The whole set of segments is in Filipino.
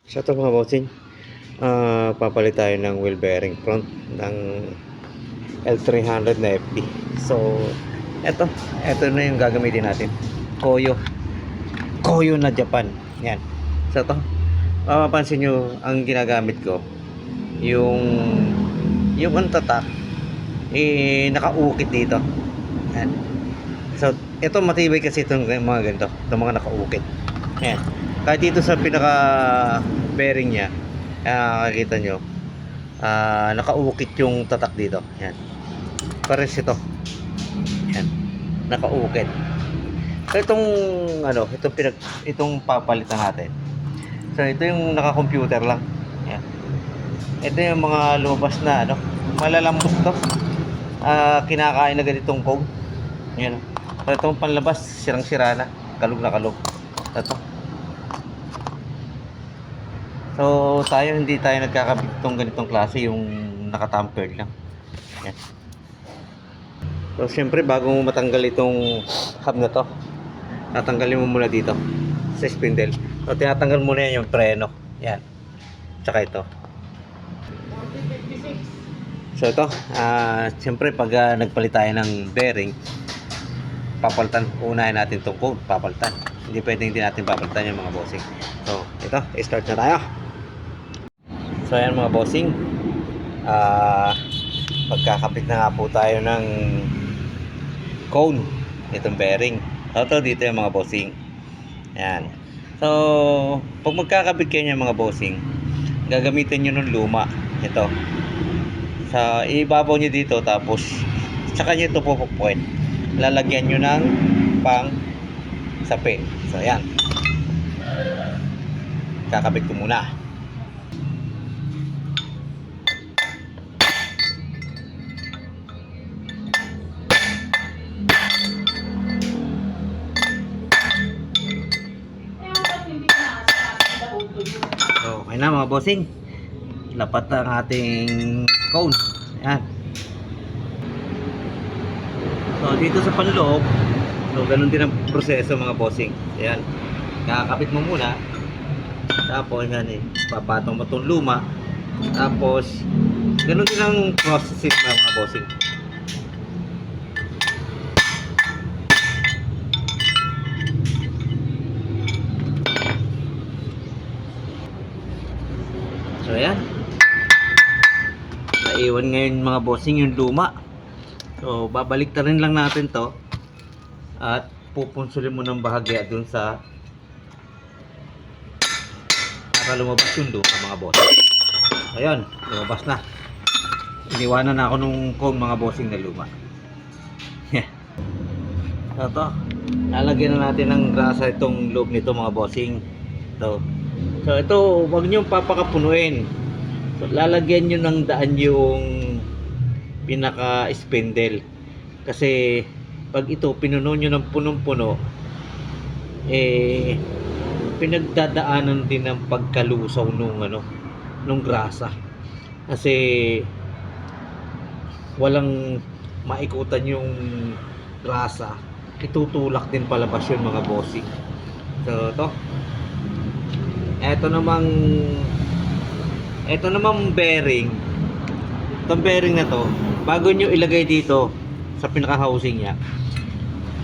So ito mga bossing, papalit tayo ng wheel bearing front ng L300 na FP. So ito na yung gagamitin natin. Koyo na Japan. Yan. So ito, mapapansin nyo ang ginagamit ko, yung ang tatak nakaukit dito. Yan. So ito matibay kasi itong mga ganito, itong mga nakaukit. Yan. Kahit dito sa pinaka bearing nya, nakikita nyo, nakaukit yung tatak dito. Yan. Pares ito. Yan. Nakaukit. So itong papalitan natin. So ito yung naka-computer lang. Yan. Ito yung mga lumabas na malalambot to. Kinakain na ganitong code. Yan. So itong panlabas, sirang-sira na. Kalog na kalog. Ito. So hindi tayo nagkakabit itong ganitong klase, yung nakatampered lang. Yan. So syempre bago mo matanggal itong hub na to, tatanggalin mo muna dito sa spindle. So tinatanggal muna yan yung preno. Yan. Tsaka ito. So ito, syempre pag nagpalit tayo ng bearing, unahin natin itong code, papalitan. Hindi pwedeng hindi natin papalitan yung mga bossing. So ito, start na tayo. So ayan mga bossing, pagkakapit na nga po tayo ng cone itong bearing. So dito yung mga bossing. Ayan. So pag magkakabit kayo ng mga bossing, gagamitin nyo ng luma. Ito. Sa ibabaw nyo dito, tapos saka nyo ito pupukpuin. Lalagyan nyo ng pang sapi. So ayan. Kakabit ko muna. So, okay na mga bossing. Lapat ang ating cone. Ayan. So, dito sa panloob, so ganun din ang proseso mga bossing. Ayan. Kakapit mo muna. Tapos, yan papatong mo itong luma. Tapos, ganun din ang process mga bossing. So ayan, naiwan ngayon mga bossing yung luma. So babalik na rin lang natin to at pupunsulin mo ng bahagya dun sa para lumabas yung luma mga bossing. Ayan, lumabas na. Iniwanan na ako nung cone mga bossing na luma. So ito, lalagyan na natin ng grasa itong loob nito mga bossing. So ito, huwag nyo papakapunuin. So lalagyan nyo ng daan yung pinaka spindle. Kasi pag ito pinuno nyo ng punong-puno, pinagdadaanan din ng pagkalusaw nung grasa. Kasi walang maikutan yung grasa. Itutulak din palabas yun mga bossing. So ito, ito namang bearing. Itong bearing na to, bago nyo ilagay dito sa pinaka housing nya,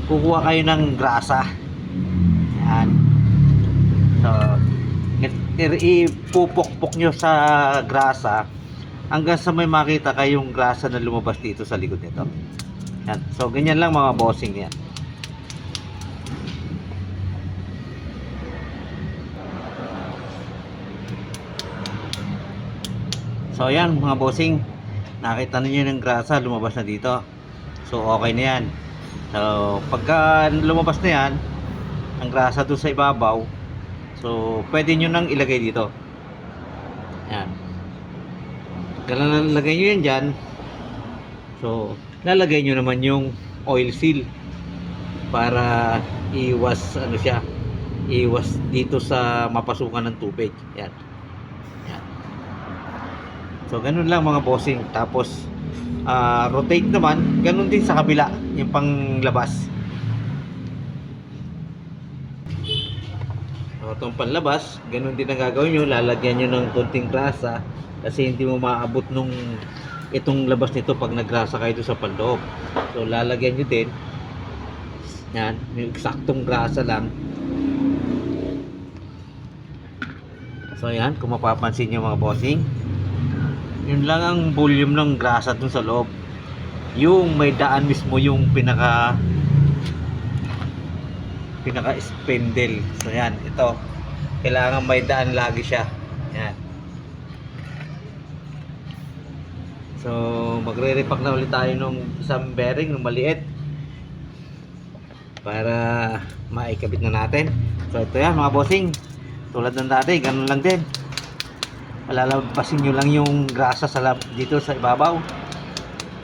kukuha kayo ng grasa. Yan. So ipupukpok nyo sa grasa hanggang sa may makita kayong grasa na lumabas dito sa likod nito. Yan. So ganyan lang mga bossing yan. So ayan mga bossing, nakita niyo ng grasa lumabas na dito. So okay na yan. So pagka lumabas na yan ang grasa doon sa ibabaw, so pwede nyo nang ilagay dito. Yan. Lalagay nyo yan dyan. So lalagay nyo naman yung oil seal para iwas iwas dito sa mapasukan ng tubig. Yan. So ganun lang mga bossing. Tapos rotate naman, ganun din sa kabila, yung panglabas. So So, itong panlabas, ganun din ang gagawin nyo. Lalagyan nyo ng konting grasa kasi hindi mo maabot nung itong labas nito pag nagrasa kayo doon sa panloob. So, lalagyan nyo din. Yan, yung eksaktong grasa lang. So, yan, kung mapapansin nyo mga bossing, yun lang ang volume ng grasa dun sa loob. Yung may daan mismo yung pinaka spindle. So yan, ito kailangan may daan lagi siya. Yan. So magre-repack na ulit tayo nung isang bearing, nung maliit, para maikabit na natin. So ito yan mga bossing, tulad ng dati, ganun lang din. Palalabasin nyo lang yung grasa sa dito sa ibabaw.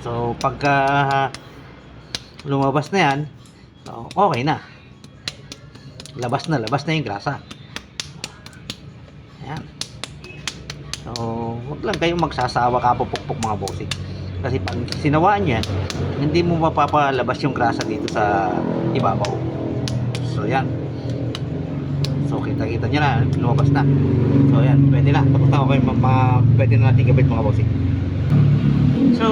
So pagka lumabas na yan, so, okay na. Labas na yung grasa. Ayan. So huwag lang kayong magsasawa kapupukpok mga bossing, kasi pag sinawaan yan, hindi mo mapapalabas yung grasa dito sa ibabaw. So yan. So kita-kita nyo na, lumabas na. So yan, pwede na. Tapos okay, pwede na natin gabit mga bossing. So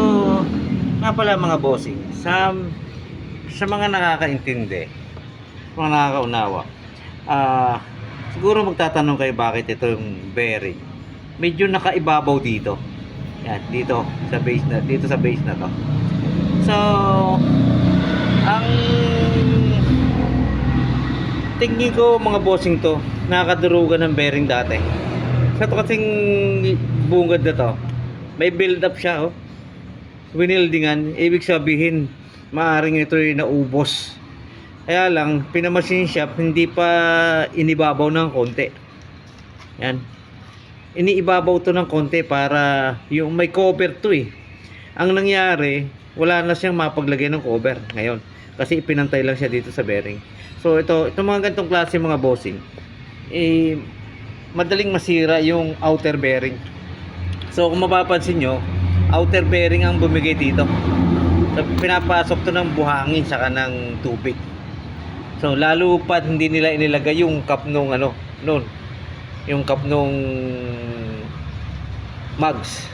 nga pala mga bossing, sa mga nakakaintindi, mga nakakaunawa, siguro magtatanong kayo bakit itong bearing medyo nakaibabaw dito. Yan, dito sa base na to. So ang tingin ko mga bossing, to nakakadurugan ng bearing dati. Sa to kasing bungad na to, may build up siya, oh. Winildingan, ibig sabihin maaring ito ay naubos. Kaya lang pinamachine shop, hindi pa inibabaw ng konti. Yan, iniibabaw to ng konti para yung may cover to eh. Ang nangyari, wala na siyang mapaglagay ng cover ngayon kasi ipinantay lang siya dito sa bearing. So itong mga ganitong klase mga bossing, madaling masira yung outer bearing. So kung mapapansin nyo, outer bearing ang bumigay dito. So, pinapasok to ng buhangin saka ng tubig. So lalo pa hindi nila inilagay yung cup nung yung cup nung mugs.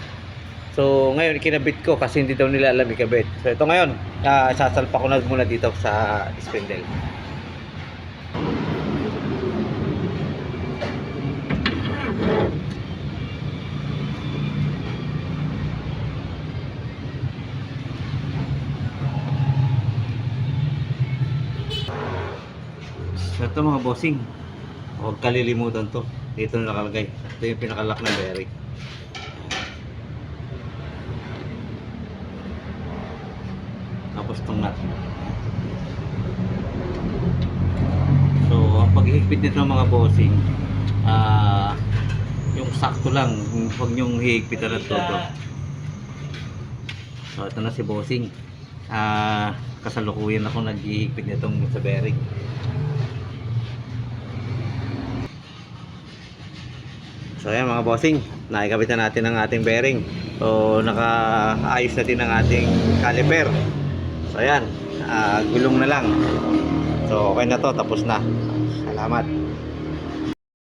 So ngayon kinabit ko kasi hindi daw nila alam ikabit. So ito ngayon, sasalpa ko na muna dito sa spindle. So ito mga bossing, huwag kalilimutan to. Dito na nakalagay. Ito yung pinakalock ng bearing. Tapos itong nut. So ang paghihigpit nito mga bossing, yung sakto lang, huwag nyong hihigpitan ng todo. So ito na si bossing. Kasalukuyan ako naghihigpit nitong sa bearing. So ayan mga bossing, naikabit na natin ang ating bearing. So nakaayos na din ang ating caliper. So ayan, gulong na lang. So okay na to, tapos na. Salamat.